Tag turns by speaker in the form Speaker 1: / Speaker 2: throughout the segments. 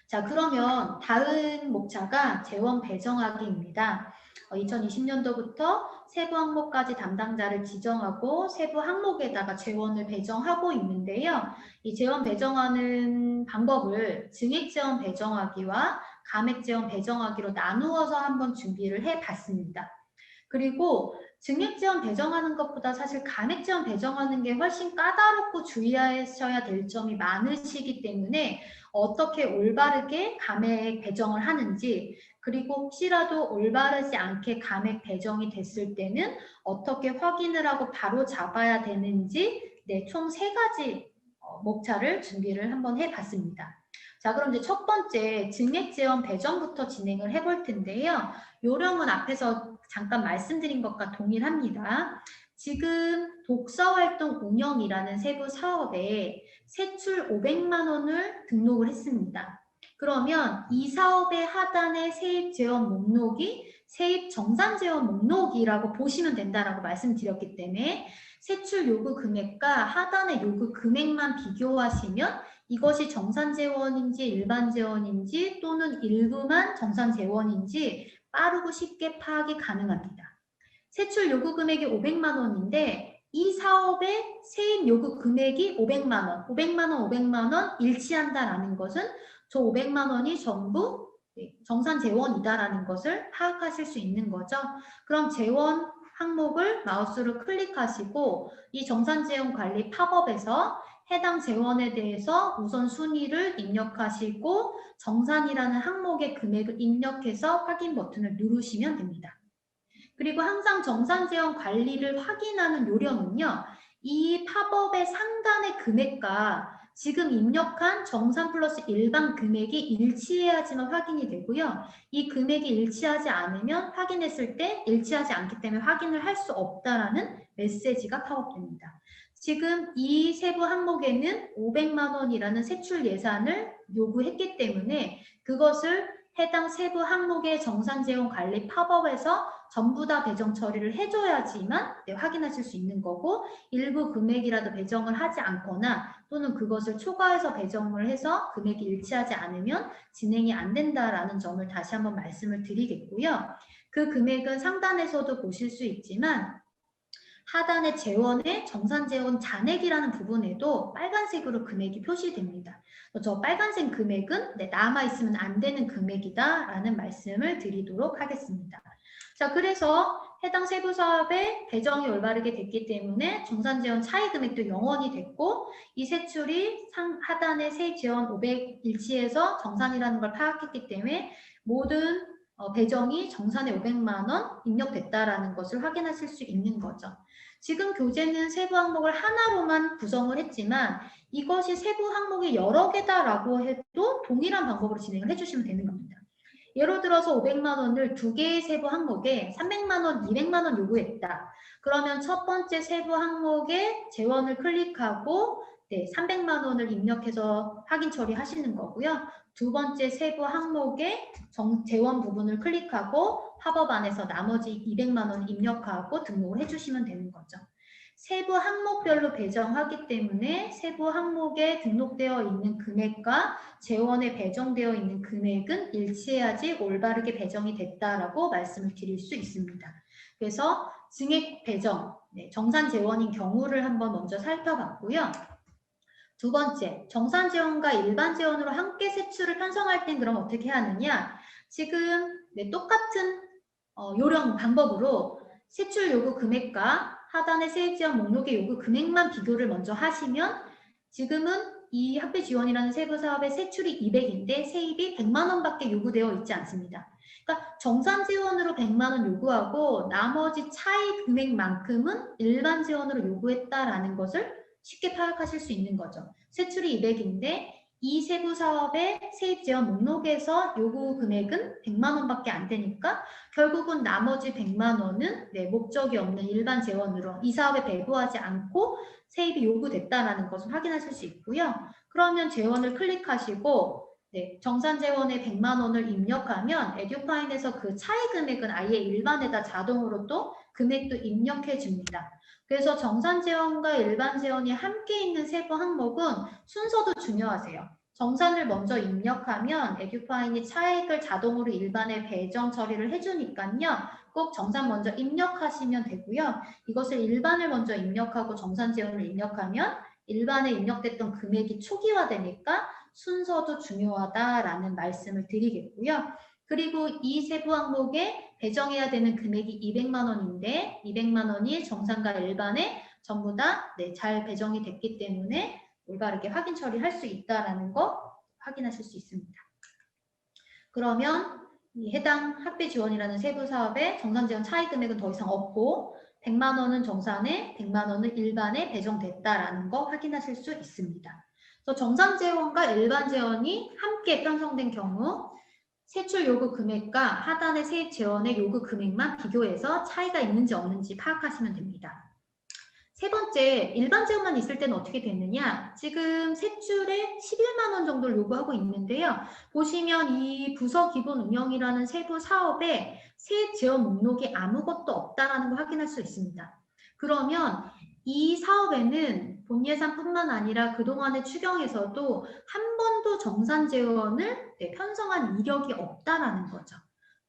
Speaker 1: 자, 그러면 다음 목차가 재원 배정하기입니다. 2020년도부터 세부 항목까지 담당자를 지정하고 세부 항목에다가 재원을 배정하고 있는데요. 이 재원 배정하는 방법을 증액 재원 배정하기와 감액 재원 배정하기로 나누어서 한번 준비를 해봤습니다. 그리고 증액 지원 배정하는 것보다 사실 감액 지원 배정하는 게 훨씬 까다롭고 주의하셔야 될 점이 많으시기 때문에 어떻게 올바르게 감액 배정을 하는지, 그리고 혹시라도 올바르지 않게 감액 배정이 됐을 때는 어떻게 확인을 하고 바로 잡아야 되는지, 네, 총 3가지 목차를 준비를 한번 해봤습니다. 자, 그럼 이제 첫 번째 증액 지원 배정부터 진행을 해볼 텐데요. 요령은 앞에서 잠깐 말씀드린 것과 동일합니다. 지금 독서활동 운영이라는 세부 사업에 세출 500만 원을 등록을 했습니다. 그러면 이 사업의 하단의 세입 재원 목록이 세입 정산 재원 목록이라고 보시면 된다라고 말씀드렸기 때문에 세출 요구 금액과 하단의 요구 금액만 비교하시면 이것이 정산 재원인지 일반 재원인지 또는 일부만 정산 재원인지 빠르고 쉽게 파악이 가능합니다. 세출 요구 금액이 500만 원인데 이 사업의 세입 요구 금액이 500만 원, 500만 원, 500만 원 일치한다라는 것은 저 500만 원이 전부 정산 재원이다라는 것을 파악하실 수 있는 거죠. 그럼 재원 항목을 마우스로 클릭하시고 이 정산 재원 관리 팝업에서 해당 재원에 대해서 우선 순위를 입력하시고 정산이라는 항목의 금액을 입력해서 확인 버튼을 누르시면 됩니다. 그리고 항상 정산 재원 관리를 확인하는 요령은요. 이 팝업의 상단의 금액과 지금 입력한 정산 플러스 일반 금액이 일치해야지만 확인이 되고요. 이 금액이 일치하지 않으면 확인했을 때 일치하지 않기 때문에 확인을 할 수 없다라는 메시지가 팝업됩니다. 지금 이 세부 항목에는 500만 원이라는 세출 예산을 요구했기 때문에 그것을 해당 세부 항목의 정산 재원 관리 팝업에서 전부 다 배정 처리를 해줘야지만 확인하실 수 있는 거고, 일부 금액이라도 배정을 하지 않거나 또는 그것을 초과해서 배정을 해서 금액이 일치하지 않으면 진행이 안 된다라는 점을 다시 한번 말씀을 드리겠고요. 그 금액은 상단에서도 보실 수 있지만 하단의 재원의 정산재원 잔액이라는 부분에도 빨간색으로 금액이 표시됩니다. 저 빨간색 금액은 남아있으면 안 되는 금액이다라는 말씀을 드리도록 하겠습니다. 자, 그래서 해당 세부 사업의 배정이 올바르게 됐기 때문에 정산재원 차이 금액도 0원이 됐고 이 세출이 하단의 세입재원 500 일치해서 정산이라는 걸 파악했기 때문에 모든 배정이 정산에 500만 원 입력됐다라는 것을 확인하실 수 있는 거죠. 지금 교재는 세부 항목을 하나로만 구성을 했지만 이것이 세부 항목이 여러 개다라고 해도 동일한 방법으로 진행을 해주시면 되는 겁니다. 예를 들어서 500만 원을 2개의 세부 항목에 300만 원, 200만 원 요구했다. 그러면 첫 번째 세부 항목에 재원을 클릭하고 300만 원을 입력해서 확인 처리하시는 거고요. 두 번째 세부 항목에 재원 부분을 클릭하고 팝업 안에서 나머지 200만 원을 입력하고 등록을 해주시면 되는 거죠. 세부 항목별로 배정하기 때문에 세부 항목에 등록되어 있는 금액과 재원에 배정되어 있는 금액은 일치해야지 올바르게 배정이 됐다라고 말씀을 드릴 수 있습니다. 그래서 증액 배정, 정산 재원인 경우를 한번 먼저 살펴봤고요. 두 번째, 정산 재원과 일반 재원으로 함께 세출을 편성할 땐 그럼 어떻게 하느냐? 지금 똑같은 요령 방법으로 세출 요구 금액과 하단의 세입 지원 목록의 요구 금액만 비교를 먼저 하시면 지금은 이 학비 지원이라는 세부 사업의 세출이 200인데 세입이 100만 원밖에 요구되어 있지 않습니다. 그러니까 정산 재원으로 100만 원 요구하고 나머지 차이 금액만큼은 일반 재원으로 요구했다라는 것을 쉽게 파악하실 수 있는 거죠. 세출이 200인데 이 세부 사업의 세입 재원 목록에서 요구 금액은 100만 원밖에 안 되니까 결국은 나머지 100만 원은 목적이 없는 일반 재원으로 이 사업에 배부하지 않고 세입이 요구됐다라는 것을 확인하실 수 있고요. 그러면 재원을 클릭하시고 정산 재원에 100만 원을 입력하면 에듀파인에서 그 차이 금액은 아예 일반에다 자동으로 또 금액도 입력해 줍니다. 그래서 정산 재원과 일반 재원이 함께 있는 세부 항목은 순서도 중요하세요. 정산을 먼저 입력하면 에듀파인이 차액을 자동으로 일반에 배정 처리를 해주니까요. 꼭 정산 먼저 입력하시면 되고요. 이것을 일반을 먼저 입력하고 정산 재원을 입력하면 일반에 입력됐던 금액이 초기화되니까 순서도 중요하다라는 말씀을 드리겠고요. 그리고 이 세부 항목에 배정해야 되는 금액이 200만 원인데 200만 원이 정산과 일반에 전부 다 잘 배정이 됐기 때문에 올바르게 확인 처리할 수 있다는 거 확인하실 수 있습니다. 그러면 이 해당 학비 지원이라는 세부 사업에 정산 지원 차이 금액은 더 이상 없고 100만 원은 정산에 100만 원은 일반에 배정됐다라는 거 확인하실 수 있습니다. 그래서 정산 재원과 일반 재원이 함께 편성된 경우 세출 요구 금액과 하단의 세입 재원의 요구 금액만 비교해서 차이가 있는지 없는지 파악하시면 됩니다. 세 번째, 일반 재원만 있을 때는 어떻게 됐느냐? 지금 세출에 11만 원 정도를 요구하고 있는데요. 보시면 이 부서 기본 운영이라는 세부 사업에 세입 재원 목록이 아무것도 없다라는 걸 확인할 수 있습니다. 그러면 이 사업에는 본 예산뿐만 아니라 그동안의 추경에서도 한 번도 정산 재원을 편성한 이력이 없다라는 거죠.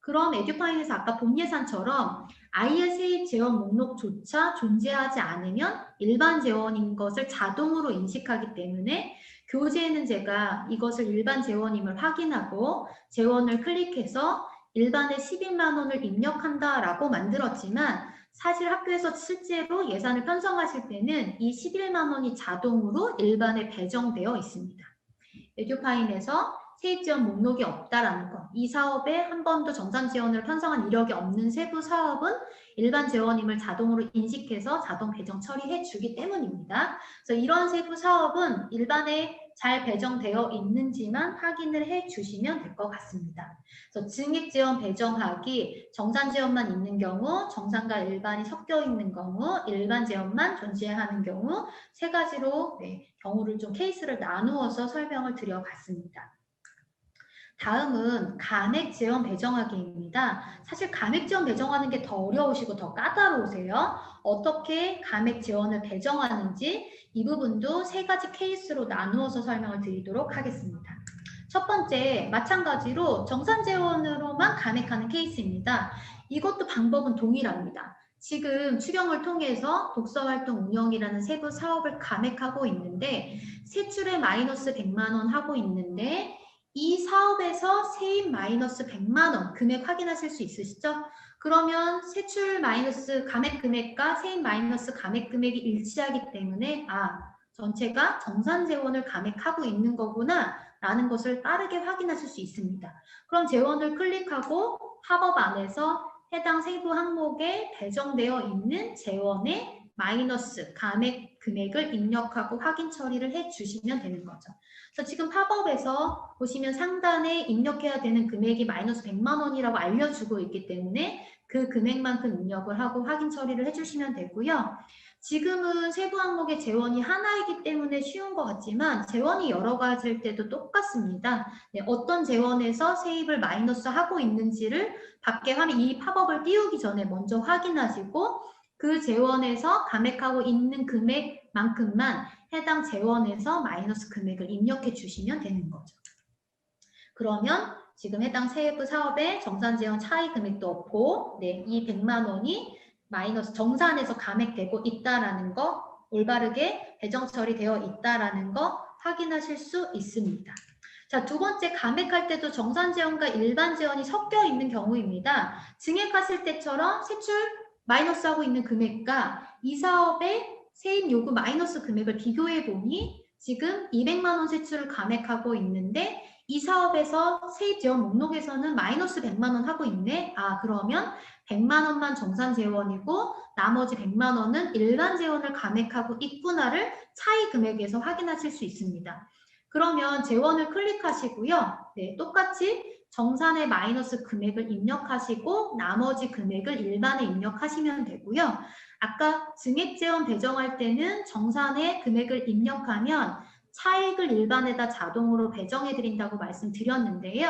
Speaker 1: 그럼 에듀파인에서 아까 본 예산처럼 아예 세입 재원 목록조차 존재하지 않으면 일반 재원인 것을 자동으로 인식하기 때문에 교재에는 제가 이것을 일반 재원임을 확인하고 재원을 클릭해서 일반에 11만 원을 입력한다라고 만들었지만 사실 학교에서 실제로 예산을 편성하실 때는 이 11만 원이 자동으로 일반에 배정되어 있습니다. 에듀파인에서 세입 지원 목록이 없다라는 것. 이 사업에 한 번도 정산 지원을 편성한 이력이 없는 세부 사업은 일반 재원임을 자동으로 인식해서 자동 배정 처리해 주기 때문입니다. 그래서 이런 세부 사업은 일반에 잘 배정되어 있는지만 확인을 해 주시면 될 것 같습니다. 그래서 증액 지원 배정하기, 정산 지원만 있는 경우, 정산과 일반이 섞여 있는 경우, 일반 지원만 존재하는 경우 세 가지로 경우를 좀 케이스를 나누어서 설명을 드려봤습니다. 다음은 감액 재원 배정하기입니다. 사실 감액 재원 배정하는 게 더 어려우시고 더 까다로우세요. 어떻게 감액 재원을 배정하는지 이 부분도 세 가지 케이스로 나누어서 설명을 드리도록 하겠습니다. 첫 번째, 마찬가지로 정산 재원으로만 감액하는 케이스입니다. 이것도 방법은 동일합니다. 지금 추경을 통해서 독서활동 운영이라는 세부 사업을 감액하고 있는데 세출에 마이너스 100만 원 하고 있는데 이 사업에서 세입 마이너스 100만 원 금액 확인하실 수 있으시죠? 그러면 세출 마이너스 감액 금액과 세입 마이너스 감액 금액이 일치하기 때문에 전체가 정산 재원을 감액하고 있는 거구나 라는 것을 빠르게 확인하실 수 있습니다. 그럼 재원을 클릭하고 팝업 안에서 해당 세부 항목에 배정되어 있는 재원의 마이너스 감액 금액을 입력하고 확인 처리를 해주시면 되는 거죠. 그래서 지금 팝업에서 보시면 상단에 입력해야 되는 금액이 마이너스 100만 원이라고 알려주고 있기 때문에 그 금액만큼 입력을 하고 확인 처리를 해주시면 되고요. 지금은 세부 항목의 재원이 하나이기 때문에 쉬운 것 같지만 재원이 여러 가지일 때도 똑같습니다. 어떤 재원에서 세입을 마이너스 하고 있는지를 밖에 화면 이 팝업을 띄우기 전에 먼저 확인하시고 그 재원에서 감액하고 있는 금액만큼만 해당 재원에서 마이너스 금액을 입력해 주시면 되는 거죠. 그러면 지금 해당 세부 사업에 정산 재원 차이 금액도 없고 이 100만 원이 마이너스 정산에서 감액되고 있다라는 거 올바르게 배정 처리되어 있다라는 거 확인하실 수 있습니다. 자, 두 번째 감액할 때도 정산 재원과 일반 재원이 섞여 있는 경우입니다. 증액하실 때처럼 세출 마이너스하고 있는 금액과 이 사업의 세입 요구 마이너스 금액을 비교해 보니 지금 200만 원 세출을 감액하고 있는데 이 사업에서 세입 재원 목록에서는 마이너스 100만 원 하고 있네. 그러면 100만 원만 정산 재원이고 나머지 100만 원은 일반 재원을 감액하고 있구나를 차이 금액에서 확인하실 수 있습니다. 그러면 재원을 클릭하시고요. 똑같이 정산의 마이너스 금액을 입력하시고 나머지 금액을 일반에 입력하시면 되고요. 아까 증액재원 배정할 때는 정산의 금액을 입력하면 차액을 일반에다 자동으로 배정해드린다고 말씀드렸는데요.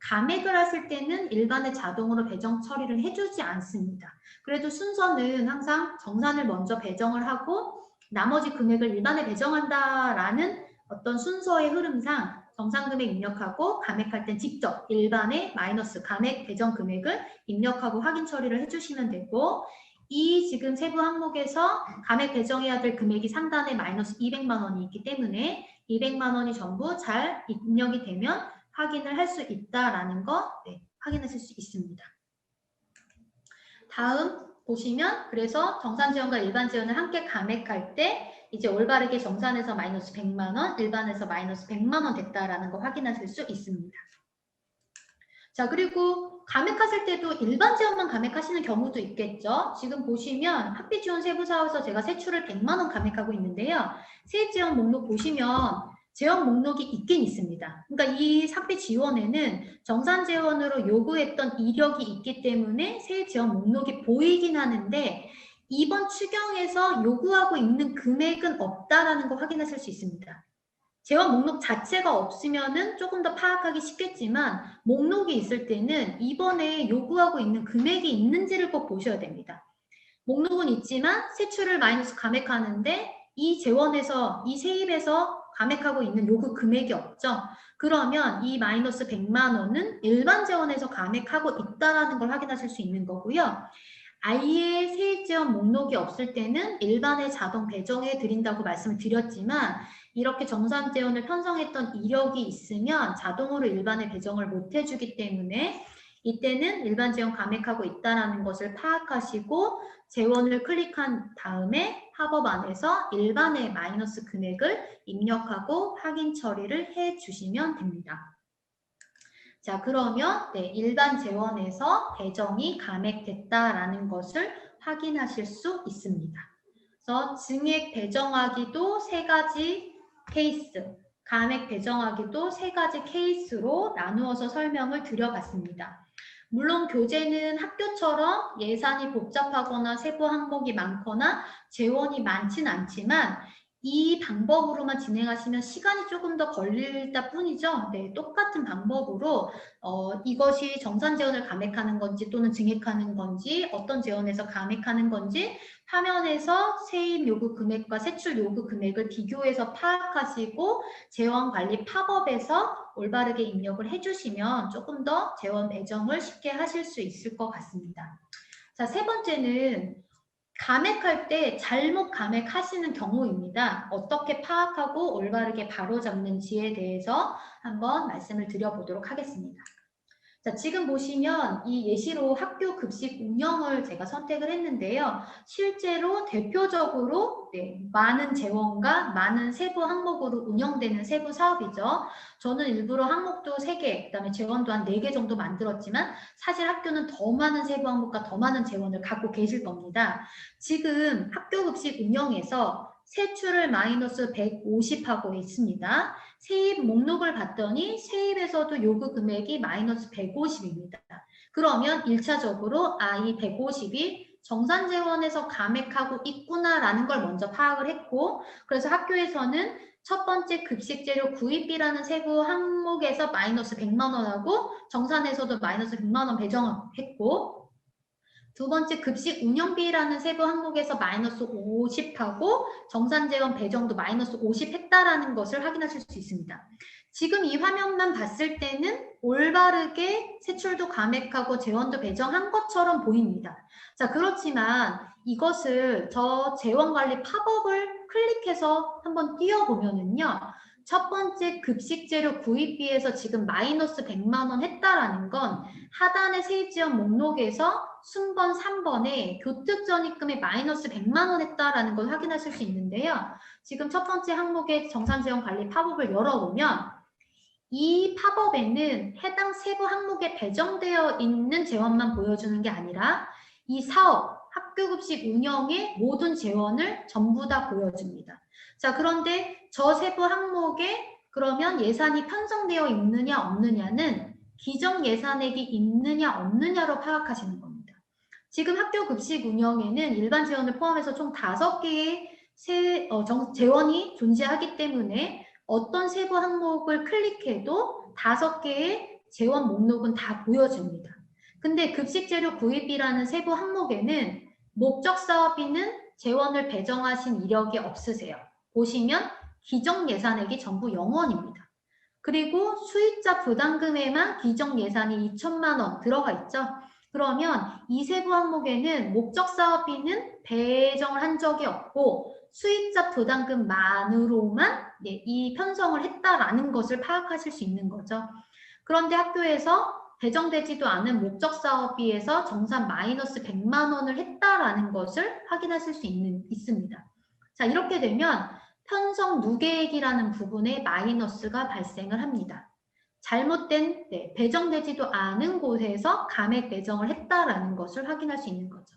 Speaker 1: 감액을 하실 때는 일반에 자동으로 배정 처리를 해주지 않습니다. 그래도 순서는 항상 정산을 먼저 배정을 하고 나머지 금액을 일반에 배정한다라는 어떤 순서의 흐름상 정산금액 입력하고 감액할 땐 직접 일반의 마이너스 감액 배정 금액을 입력하고 확인 처리를 해주시면 되고 이 지금 세부 항목에서 감액 배정해야 될 금액이 상단에 마이너스 200만 원이 있기 때문에 200만 원이 전부 잘 입력이 되면 확인을 할 수 있다라는 거 확인하실 수 있습니다. 다음 보시면 그래서 정산지원과 일반지원을 함께 감액할 때 이제 올바르게 정산에서 마이너스 100만 원, 일반에서 마이너스 100만 원 됐다라는 거 확인하실 수 있습니다. 자, 그리고 감액하실 때도 일반 지원만 감액하시는 경우도 있겠죠. 지금 보시면 학비지원 세부사업에서 제가 세출을 100만 원 감액하고 있는데요. 세입지원 목록 보시면 재원 목록이 있긴 있습니다. 그러니까 이 학비 지원에는 정산 재원으로 요구했던 이력이 있기 때문에 세입지원 목록이 보이긴 하는데 이번 추경에서 요구하고 있는 금액은 없다라는 거 확인하실 수 있습니다. 재원 목록 자체가 없으면은 조금 더 파악하기 쉽겠지만 목록이 있을 때는 이번에 요구하고 있는 금액이 있는지를 꼭 보셔야 됩니다. 목록은 있지만 세출을 마이너스 감액하는데 이 재원에서 이 세입에서 감액하고 있는 요구 금액이 없죠. 그러면 이 마이너스 100만 원은 일반 재원에서 감액하고 있다는 걸 확인하실 수 있는 거고요. 아예 세입지원 목록이 없을 때는 일반에 자동 배정해 드린다고 말씀을 드렸지만 이렇게 정산재원을 편성했던 이력이 있으면 자동으로 일반에 배정을 못 해주기 때문에 이때는 일반 재원 감액하고 있다는 것을 파악하시고 재원을 클릭한 다음에 팝업 안에서 일반의 마이너스 금액을 입력하고 확인 처리를 해주시면 됩니다. 자, 그러면 일반 재원에서 배정이 감액됐다라는 것을 확인하실 수 있습니다. 그래서 증액 배정하기도 3가지 케이스, 감액 배정하기도 3가지 케이스로 나누어서 설명을 드려봤습니다. 물론 교재는 학교처럼 예산이 복잡하거나 세부 항목이 많거나 재원이 많진 않지만 이 방법으로만 진행하시면 시간이 조금 더 걸릴다 뿐이죠. 네, 똑같은 방법으로 이것이 정산 재원을 감액하는 건지 또는 증액하는 건지 어떤 재원에서 감액하는 건지 화면에서 세입 요구 금액과 세출 요구 금액을 비교해서 파악하시고 재원 관리 팝업에서 올바르게 입력을 해주시면 조금 더 재원 배정을 쉽게 하실 수 있을 것 같습니다. 자, 3번째는 감액할 때 잘못 감액하시는 경우입니다. 어떻게 파악하고 올바르게 바로잡는지에 대해서 한번 말씀을 드려보도록 하겠습니다. 자, 지금 보시면 이 예시로 학교 급식 운영을 제가 선택을 했는데요. 실제로 대표적으로 많은 재원과 많은 세부 항목으로 운영되는 세부 사업이죠. 저는 일부러 항목도 3개, 그다음에 재원도 한 4개 정도 만들었지만 사실 학교는 더 많은 세부 항목과 더 많은 재원을 갖고 계실 겁니다. 지금 학교 급식 운영에서 세출을 마이너스 150하고 있습니다. 세입 목록을 봤더니 세입에서도 요구 금액이 마이너스 150입니다. 그러면 1차적으로 이 150이 정산재원에서 감액하고 있구나라는 걸 먼저 파악을 했고 그래서 학교에서는 첫 번째 급식재료 구입비라는 세부 항목에서 마이너스 100만 원하고 정산에서도 마이너스 100만 원 배정했고 두 번째 급식 운영비라는 세부 항목에서 마이너스 50하고 정산재원 배정도 마이너스 50 했다라는 것을 확인하실 수 있습니다. 지금 이 화면만 봤을 때는 올바르게 세출도 감액하고 재원도 배정한 것처럼 보입니다. 자, 그렇지만 이것을 저 재원관리 팝업을 클릭해서 한번 띄워보면은요. 첫 번째 급식재료 구입비에서 지금 마이너스 100만 원 했다라는 건 하단의 세입지원 목록에서 순번 3번에 교특전입금에 마이너스 100만 원 했다라는 걸 확인하실 수 있는데요. 지금 첫 번째 항목의 정산재원 관리 팝업을 열어보면 이 팝업에는 해당 세부 항목에 배정되어 있는 재원만 보여주는 게 아니라 이 사업, 학교급식 운영의 모든 재원을 전부 다 보여줍니다. 자, 그런데 저 세부 항목에 그러면 예산이 편성되어 있느냐 없느냐는 기정 예산액이 있느냐 없느냐로 파악하시는 겁니다. 지금 학교 급식 운영에는 일반 재원을 포함해서 총 5개의 재원이 존재하기 때문에 어떤 세부 항목을 클릭해도 5개의 재원 목록은 다 보여집니다. 근데 급식재료 구입비라는 세부 항목에는 목적 사업비는 재원을 배정하신 이력이 없으세요. 보시면 기정 예산액이 전부 0원입니다. 그리고 수익자 부담금에만 기정 예산이 2천만 원 들어가 있죠. 그러면 이 세부 항목에는 목적 사업비는 배정을 한 적이 없고 수익자 부담금만으로만 이 편성을 했다라는 것을 파악하실 수 있는 거죠. 그런데 학교에서 배정되지도 않은 목적 사업비에서 정산 마이너스 100만 원을 했다라는 것을 확인하실 수 있습니다. 자, 이렇게 되면 편성 누계액이라는 부분에 마이너스가 발생을 합니다. 잘못된 배정되지도 않은 곳에서 감액 배정을 했다라는 것을 확인할 수 있는 거죠.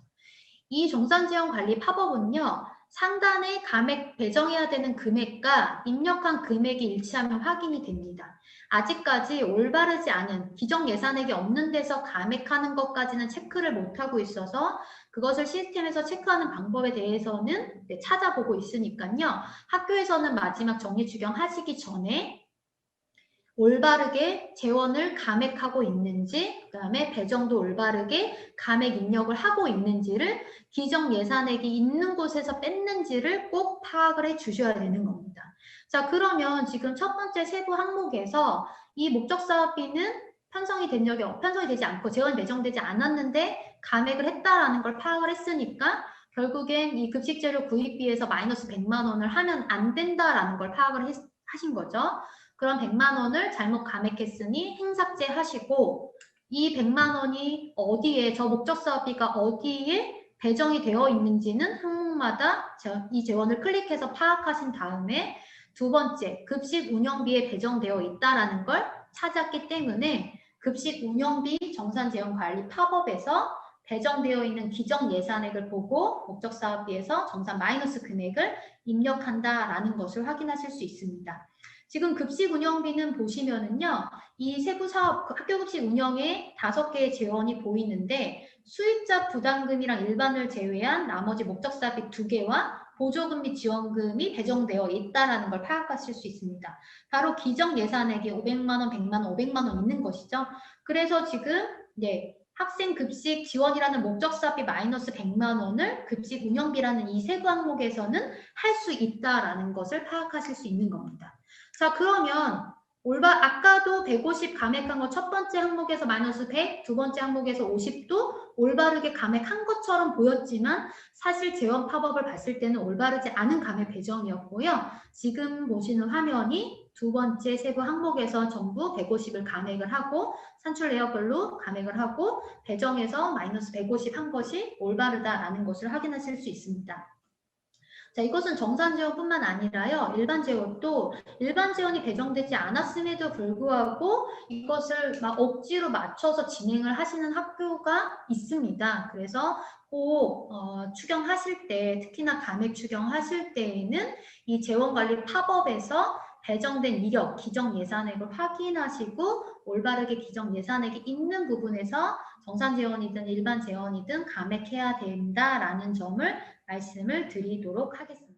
Speaker 1: 이 정산지원관리파법은요. 상단에 감액 배정해야 되는 금액과 입력한 금액이 일치하면 확인이 됩니다. 아직까지 올바르지 않은 기정 예산액이 없는 데서 감액하는 것까지는 체크를 못하고 있어서 그것을 시스템에서 체크하는 방법에 대해서는 찾아보고 있으니까요. 학교에서는 마지막 정리 추경하시기 전에 올바르게 재원을 감액하고 있는지, 그 다음에 배정도 올바르게 감액 입력을 하고 있는지를 기정 예산액이 있는 곳에서 뺐는지를 꼭 파악을 해 주셔야 되는 겁니다. 자, 그러면 지금 첫 번째 세부 항목에서 이 목적 사업비는 편성이 되지 않고 재원 배정되지 않았는데 감액을 했다라는 걸 파악을 했으니까 결국엔 이 급식재료 구입비에서 마이너스 100만 원을 하면 안 된다라는 걸 파악을 하신 거죠. 그럼 100만 원을 잘못 감액했으니 행삭제 하시고 이 100만 원이 어디에 저 목적 사업비가 어디에 배정이 되어 있는지는 항목마다 이 재원을 클릭해서 파악하신 다음에 두 번째 급식 운영비에 배정되어 있다라는 걸 찾았기 때문에 급식 운영비 정산재원관리파법에서 배정되어 있는 기정 예산액을 보고 목적 사업비에서 정산 마이너스 금액을 입력한다라는 것을 확인하실 수 있습니다. 지금 급식 운영비는 보시면은요, 이 세부 사업, 학교 급식 운영에 5개의 재원이 보이는데 수익자 부담금이랑 일반을 제외한 나머지 목적 사업비 2개와 보조금 및 지원금이 배정되어 있다는 걸 파악하실 수 있습니다. 바로 기정 예산액이 500만 원, 100만 원, 500만 원 있는 것이죠. 그래서 지금 학생 급식 지원이라는 목적 사업비 마이너스 100만 원을 급식 운영비라는 이 세부 항목에서는 할 수 있다라는 것을 파악하실 수 있는 겁니다. 자, 그러면 아까도 150 감액한 거 첫 번째 항목에서 마이너스 100, 두 번째 항목에서 50도 올바르게 감액한 것처럼 보였지만 사실 재원파법을 봤을 때는 올바르지 않은 감액 배정이었고요. 지금 보시는 화면이 두 번째 세부 항목에서 전부 150을 감액을 하고 산출 내역별로 감액을 하고 배정에서 마이너스 150 한 것이 올바르다라는 것을 확인하실 수 있습니다. 자, 이것은 정산 재원뿐만 아니라요. 일반 재원도 일반 재원이 배정되지 않았음에도 불구하고 이것을 막 억지로 맞춰서 진행을 하시는 학교가 있습니다. 그래서 꼭 추경하실 때, 특히나 감액 추경하실 때에는 이 재원관리파법에서 배정된 이력, 기정 예산액을 확인하시고 올바르게 기정 예산액이 있는 부분에서 정산 재원이든 일반 재원이든 감액해야 된다라는 점을 말씀을 드리도록 하겠습니다.